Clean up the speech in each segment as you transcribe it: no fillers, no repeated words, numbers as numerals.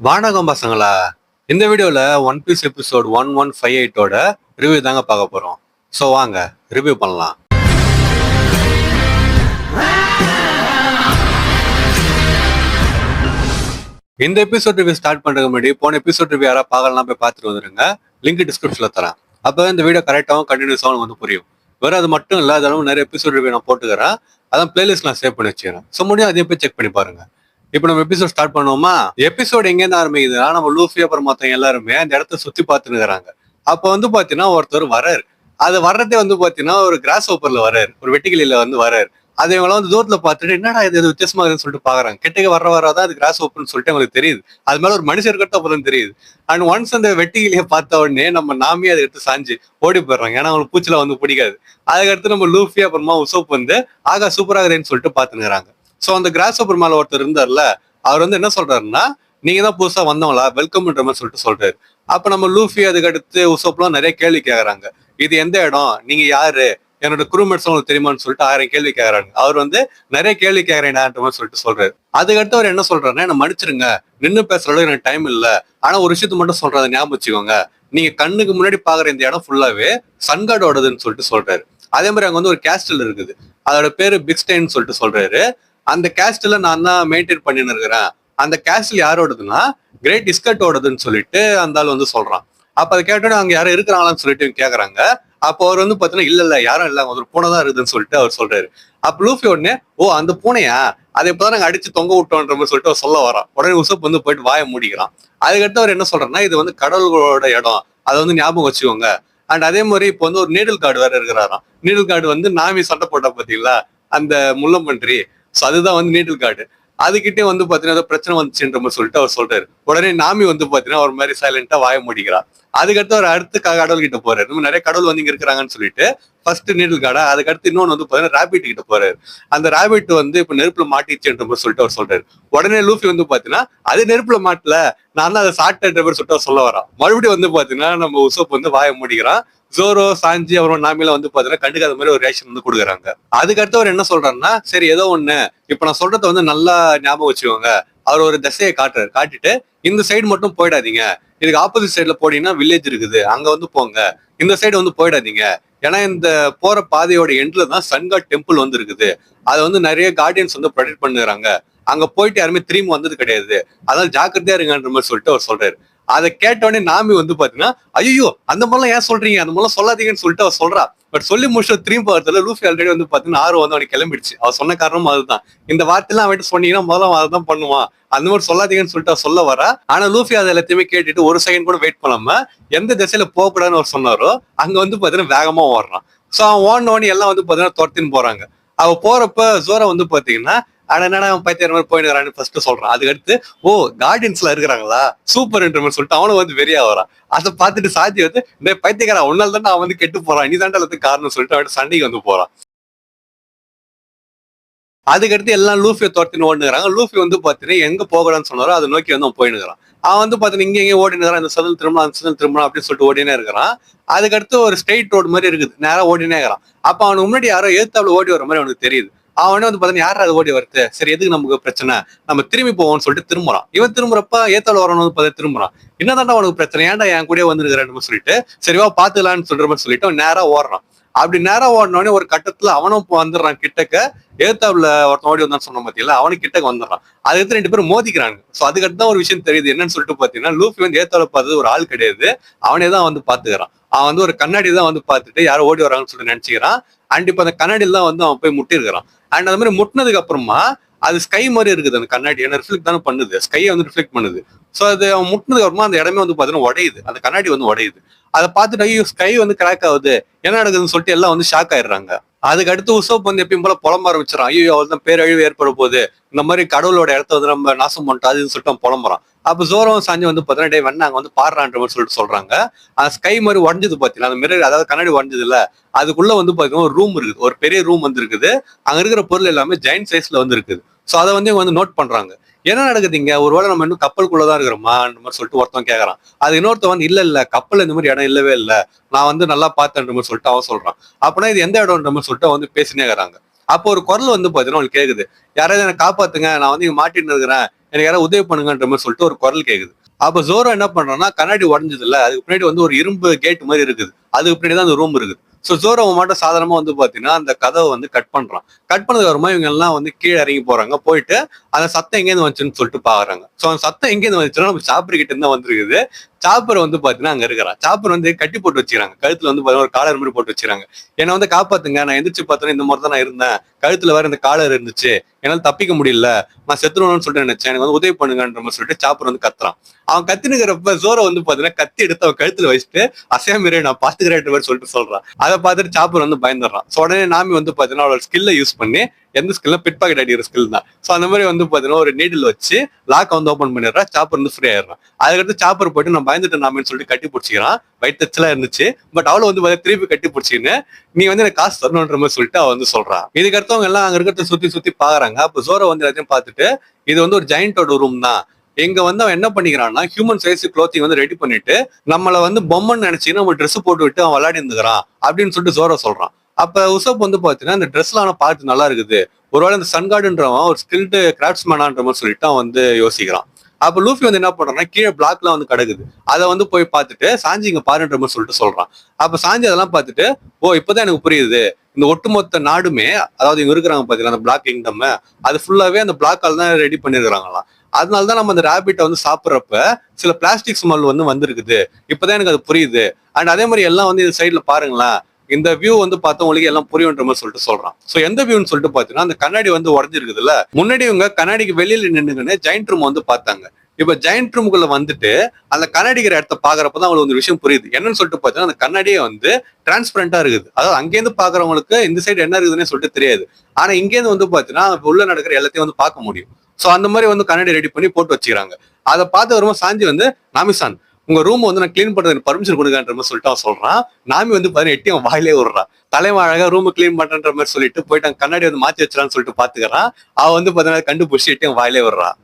வானகம் பசங்களா, இந்த வீடியோல ஒன் பீஸ் எபிசோட் 1158ஓட ரிவ்யூ தாங்க பார்க்க போறோம். ஸோ வாங்க ரிவ்யூ பண்ணலாம். இந்த எபிசோட் ரிவ்யூ ஸ்டார்ட் பண்றதுக்கு முன்னாடி போன எபிசோட் ரிவ்யூ யாராவது பார்க்கலாம் போய் பார்த்துட்டு வந்துருங்க. லிங்க் டிஸ்கிரிப்ஷன்ல தரேன். அப்போ இந்த வீடியோ கரெக்டாகவும் கண்டினியூஸாகவும் வந்து புரியும். வேற அது மட்டும் இல்லை, அதெல்லாம் நிறைய எபிசோட் ரிவ்யூ நான் போட்டுக்கிறேன். அதான் பிளேலிஸ்ட் நான் சேவ் பண்ணி வச்சுக்கிறேன். ஸோ முடியும் அதையும் போய் செக் பண்ணி பாருங்க. இப்போ நம்ம எபிசோட் ஸ்டார்ட் பண்ணுவோமா? எபிசோட் எங்கேருந்து ஆரம்பிக்குதுன்னா, நம்ம லூஃபி அப்புறம் மொத்தம் எல்லாருமே அந்த இடத்த சுத்தி பார்த்துன்னு இருக்கிறாங்க. அப்போ வந்து பாத்தீங்கன்னா ஒருத்தர் வர்றாரு. அது வர்றதே வந்து பாத்தீங்கன்னா ஒரு கிராஸ் ஓப்பர்ல வர்றாரு, ஒரு வெட்டிக்கிளியில வந்து வர்றாரு. அது இவங்களாம் வந்து தூரத்துல பார்த்துட்டு என்னடா இது வித்தியாசமா இருக்குன்னு சொல்லிட்டு பாக்குறாங்க. கிட்டக்க வர்றதான் அது கிராஸ் ஓப்பர்னு சொல்லிட்டு அவங்களுக்கு தெரியுது. அது மேல ஒரு மனுஷர் இருக்கிறது அப்பதான் தெரியுது. அண்ட் ஒன்ஸ் அந்த வெட்டிக்கிளியை பார்த்த உடனே நம்ம நாமி அதை எடுத்து சாஞ்சு ஓடி போயிடுறாங்க. ஏன்னா அவங்களுக்கு பூச்சில வந்து பிடிக்காது. அதுக்கடுத்து நம்ம லூஃபி அப்புறமா உசோப் வந்து ஆகா சூப்பராகுதுன்னு சொல்லிட்டு பாத்துக்கிறாங்க. சோ அந்த கிராஸ் ஓப்பர் மேல ஒருத்தர் இருந்தார்ல, அவர் வந்து என்ன சொல்றாருன்னா, நீங்க தான் புதுசா வந்தவங்களா, வெல்கம்ன்ற மாதிரி சொல்லிட்டு சொல்றாரு. அப்ப நம்ம லூஃபி அதுக்கு அடுத்து உசோப்லாம் நிறைய கேள்வி கேக்குறாங்க. இது எந்த இடம், நீங்க யாரு, என்னோட குரூமேட்ஸ் உங்களுக்கு தெரியுமான்னு சொல்லிட்டு 1000 கேள்வி கேக்குறாங்க. அவர் வந்து நிறைய கேள்வி கேக்குறேன்ன்ற மாதிரி சொல்லிட்டு சொல்றாரு. அதுக்கடுத்து அவர் என்ன சொல்றாருன்னா, என்ன மன்னிச்சிருங்க, நின்று பேசுற அளவுக்கு எனக்கு டைம் இல்ல. ஆனா ஒரு விஷயத்த மட்டும் சொல்றதை ஞாபகம் வச்சுக்கோங்க, நீங்க கண்ணுக்கு முன்னாடி பாக்குற இந்த இடம் ஃபுல்லாவே சன்கார்டோடதுன்னு சொல்லிட்டு சொல்றாரு. அதே மாதிரி அங்க வந்து ஒரு கேஸ்டல் இருக்குது, அதோட பேரு பிக்ஸ்டைன் சொல்லிட்டு சொல்றாரு. அந்த கேஸ்டில் நான் தான் மெயின்டைன் பண்ணின்னு இருக்கிறேன். அந்த கேஸ்டில் யாரோடதுன்னா கிரேட் டிஸ்கட்டோடதுன்னு சொல்லிட்டு அந்த ஆள் வந்து சொல்றான். அப்ப அதை கேட்டோன்னே அங்க யாரும் இருக்கிறாங்களான்னு சொல்லிட்டு கேக்குறாங்க. அப்போ அவர் வந்து பாத்தீங்கன்னா இல்ல யாரும் இல்ல, ஒரு பூனை தான் இருக்குதுன்னு சொல்லிட்டு அவர் சொல்றாரு. அப்ப லூஃபி உடனே ஓ அந்த பூனையா, அதை இப்பதான் நாங்க அடிச்சு தொங்க விட்டோன்ற மாதிரி சொல்லிட்டு அவர் சொல்ல வரான். உடனே உசப் வந்து போயிட்டு வாயை மூடிக்கிறான். அதுக்கடுத்து அவர் என்ன சொல்றாருன்னா, இது வந்து கடவுளோட இடம், அதை வந்து ஞாபகம் வச்சுக்கோங்க. அண்ட் அதே மாதிரி இப்போ வந்து ஒரு நீடல் கார்டு வேற இருக்கிறாராம். நீடல் கார்டு வந்து நாமி சண்டை போட்டா பாத்தீங்களா, அந்த முள்ளம்பன்றி, ஸோ அதுதான் வந்து நீடல் கார்டு. அதுக்கிட்டே வந்து பாத்தீங்கன்னா ஏதோ பிரச்சனை வந்துச்சுன்ற மாதிரி சொல்லிட்டு அவர் சொல்றாரு. உடனே நாமி வந்து பாத்தீங்கன்னா ஒரு மாதிரி சைலண்டா வாய முடிக்கிறார். அதுக்கடுத்து அவர் அடுத்த கடவுள் கிட்ட போறாரு. நம்ம நிறைய கடவுள் வந்து இங்க இருக்கிறாங்கன்னு சொல்லிட்டு ஃபர்ஸ்ட் நீடல் கார்டா, அதுக்கடுத்து இன்னொன்னு வந்து பாத்தீங்கன்னா ராபிட் கிட்ட போறாரு. அந்த ராபிட் வந்து இப்ப நெருப்புல மாட்டிச்சுன்ற மாதிரி சொல்லிட்டு அவர் சொல்றாரு. உடனே லூஃபி வந்து பாத்தீங்கன்னா அது நெருப்புல மாட்டல, நான் தான் அதை சாப்பிட்டேன்ற மாதிரி சொல்லிட்டு அவர் சொல்ல வரான். மறுபடியும் வந்து பாத்தீங்கன்னா நம்ம உசோப் வந்து வாய முடிக்கிறான். ஜோரோ சாஞ்சி அப்புறம் நாமில வந்து பாத்தீங்கன்னா கண்டுக்காத மாதிரி ஒரு ரியாக்ஷன் வந்து கொடுக்குறாங்க. அதுக்கடுத்து அவர் என்ன சொல்றாருன்னா, சரி ஏதோ ஒண்ணு, இப்ப நான் சொல்றத வந்து நல்லா ஞாபகம் வச்சுக்கோங்க. அவர் ஒரு திசையை காட்டுறாரு. காட்டிட்டு இந்த சைடு மட்டும் போயிடாதீங்க, இதுக்கு ஆப்போசிட் சைட்ல போனீங்கன்னா வில்லேஜ் இருக்குது, அங்க வந்து போங்க. இந்த சைடு வந்து போயிடாதீங்க, ஏன்னா இந்த போற பாதையோட எண்ட்ல தான் சன்காட் டெம்பிள் வந்து இருக்குது. அதை வந்து நிறைய கார்டியன்ஸ் வந்து ப்ரொடெக்ட் பண்ணுறாங்க. அங்க போயிட்டு யாருமே திரும்பி வந்தது கிடையாது, அதனால ஜாக்கிரதையா இருங்கன்ற மாதிரி சொல்லிட்டு அவர் சொல்றாரு. அதை கேட்டோடனே நாமி வந்து பாத்தீங்கன்னா ஐயோ அந்த மாதிரிலாம் ஏன் சொல்றீங்க, அந்த மாதிரிலாம் சொல்லாதீங்கன்னு சொல்லிட்டு அவர் சொல்றா. பட் சொல்லி முடிச்சு திரும்பி பார்த்ததுல லூஃபி ஆல்ரெடி வந்து பாத்தீங்கன்னா ஆர்வம் வந்து அவனுக்கு கிளம்பிடுச்சு. அவர் சொன்ன காரணமும் அதுதான். இந்த வார்த்தையெல்லாம் அவன்கிட்ட சொன்னீங்கன்னா முதல்ல அதான் பண்ணுவான், அந்த மாதிரி சொல்லாதீங்கன்னு சொல்லிட்டு அவர் சொல்ல வரா. ஆனா லூஃபி அதை எல்லாத்தையுமே கேட்டுட்டு ஒரு செகண்ட் கூட வெயிட் பண்ணாம எந்த திசையில போகக்கூடாதுன்னு அவர் சொன்னாரோ அங்க வந்து பாத்தீங்கன்னா வேகமா ஓடுறான். சோ அவன் ஓடனோடனே எல்லாம் வந்து பாத்தீங்கன்னா துரத்தின்னு போறாங்க. அவ போறப்ப ஜோரா வந்து பாத்தீங்கன்னா ஆனா என்னடா அவன் பைத்தியார் மாதிரி போயிடுறான்னு ஃபர்ஸ்ட் சொல்றான். அதுக்கடுத்து ஓ கார்டியன்ஸ்ல இருக்கிறாங்களா சூப்பர்ன்ற மாதிரி சொல்லிட்டு அவனும் வந்து வெறியா வரான். அதை பார்த்துட்டு சாத்தி வந்து இந்த பைத்தியக்காரன் உன்னால தானே அவன் வந்து கெட்டு போறான், நீ தாண்டா காரணம் சொல்லிட்டு அவன் சண்டைக்கு வந்து போறான். அதுக்கடுத்து எல்லாம் லூஃபியை துரத்தின்னு ஓடுனுறாங்க. லூஃபி வந்து பாத்தீங்கன்னா எங்க போகலான்னு சொன்னாரோ அதை நோக்கி வந்து அவன் போயினுக்கிறான். அவன் வந்து பாத்தீங்கன்னா இங்க எங்க ஓடினுக்கிறான், இந்த சதல் திரும்ப அந்த சதல் திரும்ப அப்படின்னு சொல்லிட்டு ஓடினே இருக்கிறான். அதுக்கடுத்து ஒரு ஸ்ட்ரெயிட் ரோடு மாதிரி இருக்குது, நேரம் ஓடினே இருக்கிறான். அப்ப அவனுக்கு முன்னாடி யாரோ ஏத்தாப்புல ஓடி வர மாதிரி அவனுக்கு தெரியுது. அவனே வந்து பாத்தீங்கன்னா யாரும் அது ஓடி வருது, சரி எதுக்கு நமக்கு பிரச்சனை, நம்ம திரும்பி போவோம்னு சொல்லிட்டு திரும்புறான். இவன் திரும்புறப்ப ஏத்தாப்புல வரணும் வந்து பார்த்தா திரும்புறான். என்னதாண்டா உனக்கு பிரச்சனை, ஏன்டா என் கூட வந்துருக்கிறேன்னு சொல்லிட்டு சரிவா பாத்துக்கலான்னு சொல்ற மாதிரி சொல்லிட்டு அவன் நேரா ஓடுறான். அப்படி நேரா ஓடினோடனே ஒரு கட்டத்துல அவனும் வந்துடுறான் கிட்டக்க. ஏத்தாப்புல ஒருத்தன் ஓடி வந்தான்னு சொன்ன பாத்தீங்களா, அவனுக்கு கிட்டக்க வந்துடுறான். அதுக்கு ரெண்டு பேரும் மோதிக்கிறாங்க. சோ அதுக்கடுத்து தான் ஒரு விஷயம் தெரியுது, என்னன்னு சொல்லிட்டு பாத்தீங்கன்னா லூஃபி வந்து ஏத்தாப்புல பார்த்தது ஒரு ஆள் கிடையாது, அவனே தான் வந்து பாத்துக்கிறான். அவன் வந்து ஒரு கண்ணாடி தான் வந்து பார்த்துட்டு யாரும் ஓடி வராங்கன்னு சொல்லிட்டு நினைச்சுக்கிறான். அண்ட் இப்ப அந்த கண்ணாடியில் தான் வந்து அவன் போய் முட்டி இருக்கிறான். அண்ட் அந்த மாதிரி முட்டினதுக்கு அப்புறமா அது ஸ்கை மாதிரி இருக்குது அந்த கண்ணாடி, ஏன்னா ரிஃப்ளெக்ட் தானே பண்ணுது, ஸ்கையை வந்து ரிஃப்ளெக்ட் பண்ணுது. ஸோ அது அவன் முட்டினதுக்கு அப்புறமா அந்த இடமே வந்து பாத்தீங்கன்னா உடையுது, அந்த கண்ணாடி வந்து உடையுது. அதை பார்த்துட்டு ஐயோ ஸ்கை வந்து கிராக் ஆகுது, என்ன நடக்குதுன்னு சொல்லிட்டு எல்லாம் வந்து ஷாக் ஆயிடுறாங்க. அதுக்கு அடுத்து உசோப் வந்து எப்பயும் போல புலம்ப ஆரம்பிச்சிடறான். ஐயோ அவள் தான் பேரழிவு ஏற்பட போகுது, இந்த மாதிரி கடவுளோட இடத்த வந்து நம்ம நாசம் பண்ணிட்டோம் அதுன்னு சொல்லிட்டு அவன் புலம்புறான். அப்ப ஜோரம் சாஞ்சி வந்து பாத்தீங்கன்னா டே வேணா அங்க வந்து பாடுறான்ற மாதிரி சொல்லிட்டு சொல்றாங்க. ஸ்கை மாதிரி உடஞ்சது பாத்தீங்கன்னா அந்த மிரர், அதாவது கண்ணாடி உடஞ்சது இல்ல, அதுக்குள்ள வந்து பாத்தீங்கன்னா ஒரு ரூம் இருக்குது, ஒரு பெரிய ரூம் வந்து இருக்குது. அங்க இருக்கிற பொருள் எல்லாமே ஜெயின்ட் சைஸ்ல வந்து இருக்குது. சோ அதை வந்து இவங்க வந்து நோட் பண்றாங்க. என்ன நடக்குதுங்க, ஒருவேளை நம்ம இன்னும் கப்பலுக்குள்ளதான் இருக்கிறோமா அந்த மாதிரி சொல்லிட்டு ஒருத்தன் கேட்கறான். அது இன்னொருத்த வந்து இல்ல கப்பல் இந்த மாதிரி இடம் இல்லவே இல்லை, நான் வந்து நல்லா பார்த்தேன்ற மாதிரி சொல்லிட்டு அவன் சொல்றான். அப்படின்னா இது எந்த இடம்ன்ற மாதிரி சொல்லிட்டு வந்து பேசினே இருக்கிறாங்க. அப்போ ஒரு குரல் வந்து பாத்தீங்கன்னா அவனுக்கு கேக்குது, யாராவது என்ன காப்பாத்துங்க, நான் வந்து இங்க மாட்டின்னு இருக்கிறேன், எனக்கு யாராவது உதவி பண்ணுங்கன்ற மாதிரி சொல்லிட்டு ஒரு குரல் கேக்குது. அப்ப ஜோரோ என்ன பண்றான்னா, கண்ணாடி உடஞ்சது இல்ல, அதுக்கு பின்னாடி வந்து ஒரு இரும்பு கேட் மாதிரி இருக்குது, அதுக்கு பின்னாடி தான் அந்த ரூம் இருக்குது. ஸோ ஜோரோ மட்டும் சாதாரணமா வந்து பாத்தீங்கன்னா அந்த கதவை வந்து கட் பண்றான். கட் பண்ணதுக்கு அப்புறமா இவங்க எல்லாம் வந்து கீழே இறங்கி போறாங்க. போயிட்டு அந்த சத்தம் எங்கேருந்து வந்துச்சுன்னு சொல்லிட்டு பாக்குறாங்க. ஸோ அந்த சத்தம் எங்கேருந்து வந்துச்சுன்னா நம்ம சாப்பர் கிட்ட இருந்து வந்திருக்குது. சாப்பர் வந்து பாத்தீங்கன்னா அங்க இருக்கிறான். சாப்பர் வந்து கட்டி போட்டு வச்சுக்கிறாங்க, கழுத்துல வந்து பாத்தீங்கன்னா ஒரு காலர் மாதிரி போட்டு வச்சுக்கிறாங்க. என்னை வந்து காப்பாத்துங்க, நான் எந்திரிச்சு பார்த்தோன்னா இந்த மாதிரி தான் நான் இருந்தேன், கழுத்துல வேற இந்த காலர் இருந்துச்சு, என்னால தப்பிக்க முடியல, நான் செத்துருவேன்னு சொல்லிட்டு நினைச்சேன், எனக்கு வந்து உதவி பண்ணுங்கன்ற மாதிரி சொல்லிட்டு சாப்பர் வந்து கத்துறான். அவன் கத்தினுக்கிறப்ப ஜோரோ வந்து பாத்தீங்கன்னா கத்தி எடுத்து அவன் கழுத்துல வச்சுட்டு அசையாமிரே நான் பாத்துக்கிறேன் மாதிரி சொல்லிட்டு சொல்றான். அதை பார்த்துட்டு சாப்பர் வந்து பயந்துடுறான். ஸோ உடனே நாமி வந்து பாத்தீங்கன்னா அவளோட ஸ்கில்லை யூஸ் பண்ணி, எந்த ஸ்கில்னா பிட் பாக்கெட் அடிக்கிற ஸ்கில் தான். ஸோ அந்த மாதிரி வந்து பாத்தீங்கன்னா ஒரு நீடில் வச்சு லாக் வந்து ஓப்பன் பண்ணிடுறான். சாப்பர் வந்து ஃப்ரீ ஆயிடுறான். அதுக்கடுத்து சாப்பர் போயிட்டு நான் பயந்துட்டு நாமின்னு சொல்லிட்டு கட்டி பிடிச்சிக்கிறான். வயிற்றுச்சலா இருந்துச்சு. பட் அவளை வந்து திருப்பி கட்டி பிடிச்சின்னு நீ வந்து எனக்கு காசு தரணுன்ற மாதிரி சொல்லிட்டு அவ வந்து சொல்றான். இதுக்கு அடுத்தவங்க எல்லாம் அங்க இருக்கிறத சுத்தி சுத்தி பாக்குறாங்க. அப்ப ஜோரோ வந்து எல்லாத்தையும் பார்த்துட்டு இது வந்து ஒரு ஜெயண்டோட ரூம் தான், எங்க வந்து அவன் என்ன பண்ணிக்கிறான்னா ஹியூமன் சைஸ் க்ளோத்திங் வந்து ரெடி பண்ணிட்டு நம்மள வந்து பொம்மைன்னு நினைச்சீங்கன்னா நம்ம ட்ரெஸ் போட்டு விட்டு அவன் விளையாடி இருந்துக்கிறான் அப்படின்னு சொல்லிட்டு ஜோரோ சொல்றான். அப்ப உசப் வந்து பாத்தீங்கன்னா இந்த ட்ரெஸ்லாம் ஆனா பார்த்து நல்லா இருக்குது, ஒருவேளை இந்த சன்கார்டுன்றவன் ஒரு ஸ்கில்டு கிராஃப்ட்ஸ்மேனான்ற மாதிரி சொல்லிட்டு அவன் வந்து யோசிக்கிறான். அப்ப லூஃபி வந்து என்ன பண்றான்னா கீழே பிளாக்லாம் வந்து கிடக்குது, அதை வந்து போய் பார்த்துட்டு சாஞ்சி இங்க பாருன்ற மாதிரி சொல்லிட்டு சொல்றான். அப்ப சாஞ்சி அதெல்லாம் பார்த்துட்டு ஓ இப்பதான் எனக்கு புரியுது, இந்த ஒட்டுமொத்த நாடுமே, அதாவது இங்க இருக்கிறாங்க பாத்தீங்கன்னா அந்த பிளாக் கிங்டம், அது ஃபுல்லாவே அந்த பிளாக்கால் தான் ரெடி பண்ணிருக்காங்களாம். அதனாலதான் நம்ம அந்த ரேபிட்டை வந்து சாப்பிட்றப்ப சில பிளாஸ்டிக் ஸ்மெல் வந்து வந்திருக்குது, இப்பதான் எனக்கு அது புரியுது. அண்ட் அதே மாதிரி எல்லாம் வந்து இந்த சைட்ல பாருங்களேன், இந்த வியூ வந்து பார்த்தா உங்களுக்கு எல்லாம் புரியுன்ற மாதிரி சொல்லிட்டு சொல்றான். சோ எந்த வியூன்னு சொல்லிட்டு பாத்தீங்கன்னா அந்த கண்ணாடி வந்து உடஞ்சிருக்குதுல்ல, முன்னாடி இவங்க கண்ணாடிக்கு வெளியில நின்னுங்கன்னு ஜெயிண்ட் ரூம் வந்து பார்த்தாங்க. இப்ப ஜெயிண்ட் ரூமுக்குள்ள வந்துட்டு அந்த கண்ணாடிக்கிற இடத்த பாக்குறப்பதான் அவங்களுக்கு ஒரு விஷயம் புரியுது. என்னன்னு சொல்லிட்டு பாத்தீங்கன்னா அந்த கண்ணாடியே வந்து டிரான்ஸ்பரண்டா இருக்குது. அதாவது அங்கேருந்து பாக்குறவங்களுக்கு இந்த சைடு என்ன இருக்குதுன்னு சொல்லிட்டு தெரியாது. ஆனா இங்கேருந்து வந்து பாத்தீங்கன்னா உள்ள நடக்கிற எல்லாத்தையும் வந்து பார்க்க முடியும். சோ அந்த மாதிரி வந்து கண்ணாடி ரெடி பண்ணி போட்டு வச்சுக்கிறாங்க. அதை பார்த்து வரும்போது சாஞ்சி வந்து நாமிசான் உங்க ரூம் வந்து நான் கிளீன் பண்றதுக்கு பர்மிஷன் கொடுங்கன்ற மாதிரி சொல்லிட்டு அவன் சொல்றான். நாமி வந்து பாத்தீங்கன்னா எட்டி அவன் வாயிலே விடுறான். தலைவன் அழகா ரூம் கிளீன் பண்றன்ற மாதிரி சொல்லிட்டு போயிட்டு அங்க கண்ணாடி வந்து மாத்தி வச்சிடான்னு சொல்லிட்டு பாத்துக்கிறான். அவன் வந்து பாத்தீங்கன்னா கண்டுபிடிச்சி எட்டி அவன் வாயிலே விடுறான்.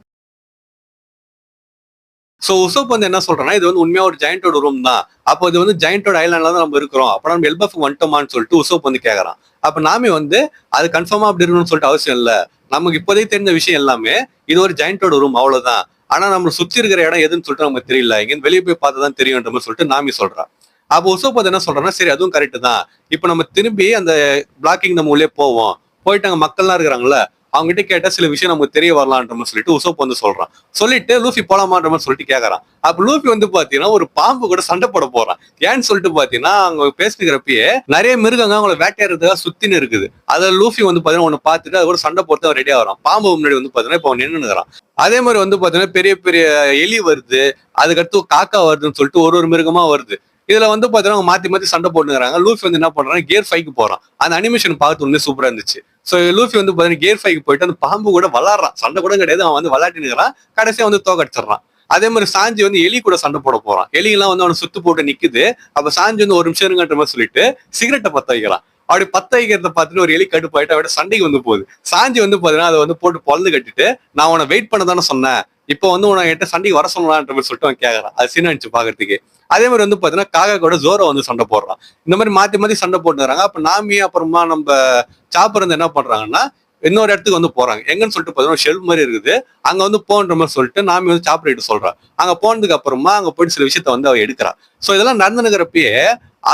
சோ உசோப் வந்து என்ன சொல்றான்னா இது வந்து உண்மையா ஒரு ஜெயண்டோட ரூம் தான், அப்போ இது வந்து ஜெயண்டோட ஐலாண்ட்ல தான் நம்ம இருக்கிறோம், அப்ப நம்ம எல்பஃப் வந்துட்டோமான்னு சொல்லிட்டு உசோப் வந்து கேக்குறான். அப்ப நாமி வந்து அது கன்ஃபார்மா அப்படி இருக்கணும்னு சொல்லிட்டு அவசியம் இல்ல, நமக்கு இப்போதைக்கு தெரிஞ்ச விஷயம் எல்லாமே இது ஒரு ஜெயண்டோட ரூம் அவ்வளவுதான், ஆனா நம்ம சுத்தி இருக்கிற இடம் எதுன்னு சொல்லிட்டு நமக்கு தெரியல, இங்க வெளியே போய் பார்த்ததான் தெரியும்ன்ற மாதிரி சொல்லிட்டு நாமி சொல்றா. அப்போ உசோப் வந்து என்ன சொல்றான்னா சரி அதுவும் கரெக்ட் தான், இப்ப நம்ம திரும்பி அந்த பிளாக்கிங் நம்ம உள்ளே போவோம், போயிட்டு அங்க மக்கள்லாம் இருக்கிறாங்கல்ல அவங்க கிட்ட கேட்டா சில விஷயம் நமக்கு தெரிய வரலான்ற மாதிரி சொல்லிட்டு உசோப் வந்து சொல்றான். சொல்லிட்டு லூஃபி போலாமான்ற மாதிரி சொல்லிட்டு கேக்குறான். அப்ப லூஃபி வந்து பாத்தீங்கன்னா ஒரு பாம்பு கூட சண்டை போட போறான். ஏன்னு சொல்லிட்டு பாத்தீங்கன்னா அவங்க பேசிக்கிறப்பயே நிறைய மிருகங்க அவங்களை வேட்டையாடுறதுக்காக சுத்தின்னு இருக்குது. அதுல லூஃபி வந்து பாத்தீங்கன்னா ஒண்ணு பாத்துட்டு அது கூட சண்டை போட்டு அவன் ரெடியா வரான். பாம்பு முன்னாடி வந்து பாத்தீங்கன்னா இப்ப அவன் நின்னுக்கிறான். அதே மாதிரி வந்து பாத்தீங்கன்னா பெரிய பெரிய எலி வருது, அதுக்கடுத்து காக்கா வருதுன்னு சொல்லிட்டு ஒரு மிருகமா வருது. இதுல வந்து பாத்தீங்கன்னா மாத்தி மாத்தி சண்டை போட்டுக்கிறாங்க. லூஃபி வந்து என்ன பண்றாங்க கியர் 5க்கு போறான். அந்த அனிமேஷன் பார்த்து உடனே சூப்பரா இருந்துச்சு. சோ லூஃபி வந்து பாத்தீங்கன்னா கியர் 5க்கு போயிட்டு அந்த பாம்பு கூட விளாடுறான், சண்டை கூட கிடையாது, அவன் வந்து விளையாட்டினுக்கிறான், கடைசியா வந்து தோக்கடிச்சிடறான். அதே மாதிரி சாஞ்சி வந்து எலி கூட சண்டை போட போறான். எலி எல்லாம் வந்து அவனை சுத்து போட்டு நிக்குது. அப்ப சாஞ்சி வந்து ஒரு நிமிஷம் இருங்கன்ற மாதிரி சொல்லிட்டு சிகரெட்டை பத்த வைக்கிறான். அப்படி பத்த வைக்கிறத பார்த்துட்டு ஒரு எலி கடுப்பாயிட்டு அவட சண்டைக்கு வந்து போகுது. சாஞ்சி வந்து பாத்தீங்கன்னா அதை வந்து போட்டு பொழந்து கட்டிட்டு நான் உன வெயிட் பண்ண தானே சொன்னேன், இப்போ வந்து உன என்கிட்ட சண்டைக்கு வர சொல்லலான்ற மாதிரி சொல்லிட்டு அவன் கேட்கறான். அது சீன் அடிச்சு பாக்குறதுக்கு. அதே மாதிரி வந்து பாத்தீங்கன்னா காக்கா கூட ஜோரோ வந்து சண்டை போடுறான். இந்த மாதிரி மாத்தி மாத்தி சண்டை போட்டுறாங்க. அப்ப நாமி அப்புறமா நம்ம சாப்பர் வந்து என்ன பண்றாங்கன்னா இன்னொரு இடத்துக்கு வந்து போறாங்க. எங்கன்னு சொல்லிட்டு பாத்தீங்கன்னா ஷெல்ஃப் மாதிரி இருக்குது, அங்க வந்து போன்ற மாதிரி சொல்லிட்டு நாமி வந்து சாப்பர் சொல்றான். அங்க போனதுக்கு அப்புறமா அங்க போயிட்டு சில விஷயத்த வந்து அவ எடுக்கிறா. சோ இதெல்லாம் நடந்துனுக்கிறப்பயே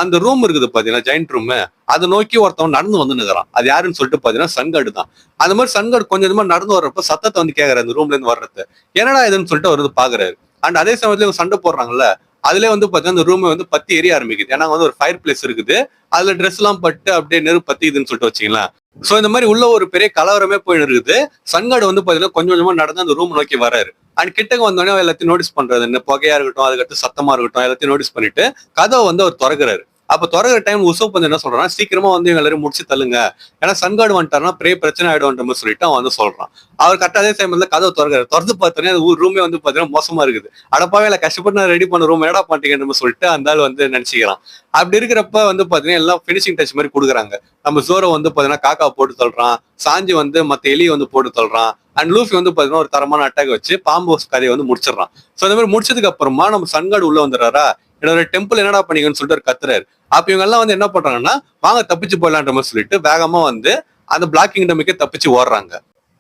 அந்த ரூம் இருக்குது பாத்தீங்கன்னா ஜெயிண்ட் ரூம், அதை நோக்கி ஒருத்தவன் நடந்து வந்து நிக்கிறான். அது யாருன்னு சொல்லிட்டு பாத்தீங்கன்னா சன்கார்டு தான். அந்த மாதிரி சன்கார்டு கொஞ்சம் கொஞ்சமா நடந்து வர்றப்ப சத்தத்தை வந்து கேக்குறாரு அந்த ரூம்ல இருந்து வர்றது. என்னடா இதுன்னு சொல்லிட்டு அவர் வந்து பாக்குறாரு. அண்ட் அதே சமயத்துல இவங்க சண்டை போடுறாங்கல்ல, அதுல வந்து பாத்தீங்கன்னா அந்த ரூமை வந்து பத்தி எரிய ஆரம்பிக்குது. ஏன்னா வந்து ஒரு ஃபயர் பிளேஸ் இருக்குது, அதுல ட்ரெஸ் எல்லாம் பட்டு அப்படியே நெருப்பு பத்திதுன்னு சொல்லிட்டு வச்சுக்கலாம். சோ இந்த மாதிரி உள்ள ஒரு பெரிய கலவரமே போயிட்டு இருக்குது. சன்கார்டு வந்து பாத்தீங்கன்னா கொஞ்சம் கொஞ்சமா நடந்து அந்த ரூம் நோக்கி வராரு. அண்ட் கிட்டக்க வந்தோடனே எல்லாத்தையும் நோட்டீஸ் பண்றது, என்ன புகையா இருக்கட்டும் அதுக்கடுத்து சத்தமா இருக்கட்டும் எல்லாத்தையும் நோட்டீஸ் பண்ணிட்டு கதவை வந்து அவர் திறக்கிறாரு. அப்ப திறக்கிற டைம் உசோப் வந்து என்ன சொல்றான், சீக்கிரமா வந்து இவங்க எல்லாரும் முடிச்சு தள்ளுங்க, ஏன்னா சன்கார்டு வந்துட்டாருன்னா பெரிய பிரச்சனை ஆயிடும்ன்ற மாதிரி சொல்லிட்டு அவன் வந்து சொல்றான். அவர் கரெக்டா அதே டைம்ல கதவை திறக்கிறாரு. திறந்து பார்த்தோன்னே அந்த ரூமே வந்து பாத்தீங்கன்னா மோசமா இருக்குது. அடப்பாவே இல்ல கஷ்டப்பட்டு நான் ரெடி பண்ண ரூம் என்னடா பண்ணிட்டீங்கன்ற சொல்லிட்டு அந்த ஆள் வந்து நினைச்சுக்கிறான். அப்படி இருக்கிறப்ப வந்து பாத்தீங்கன்னா எல்லாம் பினிஷிங் டச் மாதிரி கொடுக்குறாங்க. நம்ம ஜோரோ வந்து பாத்தீங்கன்னா காக்கா போட்டு தள்ளுறான், சாஞ்சி வந்து மத்த எலியை வந்து போட்டு தள்ளுறான். அண்ட் லூஃபி வந்து பாத்தீங்கன்னா ஒரு தரமான அட்டாக் வச்சு பாம்பு கதையை வந்து முடிச்சிடறான். சோ இந்த மாதிரி முடிச்சதுக்கு அப்புறமா நம்ம சன்கார்டு உள்ள வந்துடுறாரா, என்னோட டெம்பிள் என்னடா பண்ணீங்கன்னு சொல்லிட்டு ஒரு கத்துறாரு. அப்ப இவங்க எல்லாம் வந்து என்ன பண்றாங்கன்னா வாங்க தப்பிச்சு போயிடலான்ற மாதிரி சொல்லிட்டு வேகமா வந்து அந்த பிளாக் கிங்டமுக்கே தப்பிச்சு ஓடுறாங்க.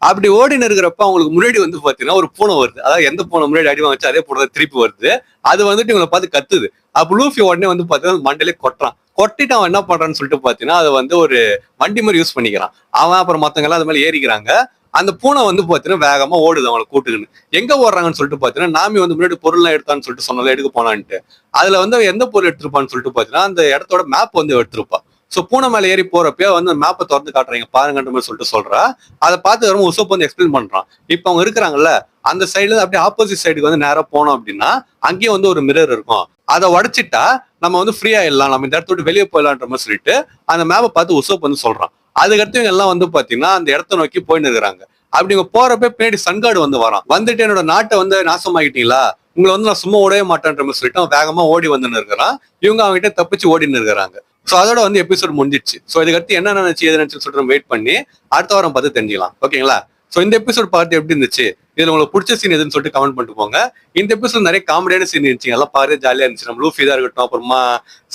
அப்படி ஓடின்னு இருக்கிறப்ப அவங்களுக்கு முன்னாடி வந்து பாத்தீங்கன்னா ஒரு பூனை வருது. அதாவது எந்த பூனை முன்னாடி அடி வாங்குச்சோ அதே பூனை தான் திருப்பி வருது. அது வந்துட்டு இவங்களை பார்த்து கத்துது. அப்ப லூஃபி உடனே வந்து பாத்தீங்கன்னா மண்டையிலே கொட்டுறான். கொட்டிட்டு அவன் என்ன பண்றான்னு சொல்லிட்டு பாத்தீங்கன்னா அதை வந்து ஒரு வண்டி மாதிரி யூஸ் பண்ணிக்கிறான். அவன் அப்புறம் மத்தவங்க எல்லாம் அது மேல ஏறிக்கிறாங்க. அந்த பூனை வந்து பாத்தீங்கன்னா வேகமா ஓடுது அவங்களை கூட்டுக்குன்னு. எங்க ஓடுறாங்கன்னு சொல்லிட்டு பாத்தீங்கன்னா நாமி வந்து முன்னாடி பொருள்லாம் எடுத்தான்னு சொல்லிட்டு சொன்னல எடுக்க போனான்ட்டு. அதுல வந்து அவன் எந்த பொருள் எடுத்திருப்பான்னு சொல்லிட்டு பாத்தீங்கன்னா அந்த இடத்தோட மேப் வந்து எடுத்திருப்பா. சோ பூனை மேல ஏறி போறப்ப வந்து மேப்பை திறந்து காட்டுறீங்க பாருங்கன்ற மாதிரி சொல்லிட்டு சொல்றா. அதை பார்த்து வரும் உசோப் வந்து எக்ஸ்பிளைன் பண்றான். இப்ப அவங்க இருக்கிறாங்கல்ல அந்த சைடுல அப்படியே ஆப்போசிட் சைடுக்கு வந்து நேரா போனோம் அப்படின்னா அங்கேயும் வந்து ஒரு மிரர் இருக்கும். அதை உடைச்சிட்டா நம்ம வந்து ஃப்ரீயா இல்லாம், நம்ம இந்த இடத்த விட்டு வெளியே போயிடலான்ற மாதிரி சொல்லிட்டு அந்த மேப்பை பார்த்து உசோப் வந்து சொல்றான். அதுக்கடுத்து இவங்க எல்லாம் வந்து பாத்தீங்கன்னா அந்த இடத்த நோக்கி போயின்னு இருக்கிறாங்க. அப்படி இவங்க போறப்ப பின்னாடி சன்கார்டு வந்து வரான். வந்துட்டு என்னோட நாட்டை வந்து நாசமாக்கிட்டீங்களா, உங்களை வந்து நான் சும்மா ஓடவே மாட்டேன்ற மாதிரி சொல்லிட்டு அவன் வேகமா ஓடி வந்துன்னு இருக்கிறான். இவங்க அவங்க கிட்ட தப்பிச்சு ஓடின்னு இருக்கிறாங்க. சோ அதோட வந்து எபிசோட் முடிஞ்சிடுச்சு. சோ இதுக்கடுத்து என்ன நினைச்சு எது நினைச்சு சொல்லிட்டு வெயிட் பண்ணி அடுத்த வாரம் பார்த்து தெரிஞ்சுக்கலாம். ஓகேங்களா? சோ இந்த எபிசோட் பார்த்து எப்படி இருந்துச்சு, இதுல உங்களுக்கு பிடிச்ச சீன் எதுன்னு சொல்லிட்டு கமெண்ட் பண்ணிட்டு போங்க. இந்த எபிசோட் நிறைய காமெடியான சீன் இருந்துச்சு, எல்லாம் பாரு ஜாலியா இருந்துச்சு. நம்ம லூஃபி தான் இருக்கட்டும், அப்புறமா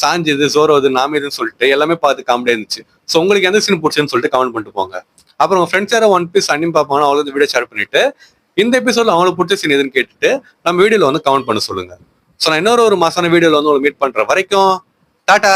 சாஞ்சிது சோரோது நாமிதுன்னு சொல்லிட்டு எல்லாமே பார்த்து காமெடியா இருந்துச்சு. சோ உங்களுக்கு எந்த சீன் பிடிச்சதுன்னு சொல்லிட்டு கமெண்ட் பண்ணிட்டு போங்க. அப்புறம் உங்க ஃப்ரெண்ட்ஸ் யாரும் ஒன் பீஸ் அனிம் பார்ப்பாங்கன்னா அவ்வளவு வீடியோ ஷேர் பண்ணிட்டு இந்த எபிசோட்ல அவங்களுக்கு பிடிச்ச சீன் எதுன்னு கேட்டுட்டு நம்ம வீடியோல வந்து கமெண்ட் பண்ண சொல்லுங்க. சோ நான் இன்னொரு மாசான வீடியோல வந்து உங்களுக்கு மீட் பண்ற வரைக்கும் டாடா.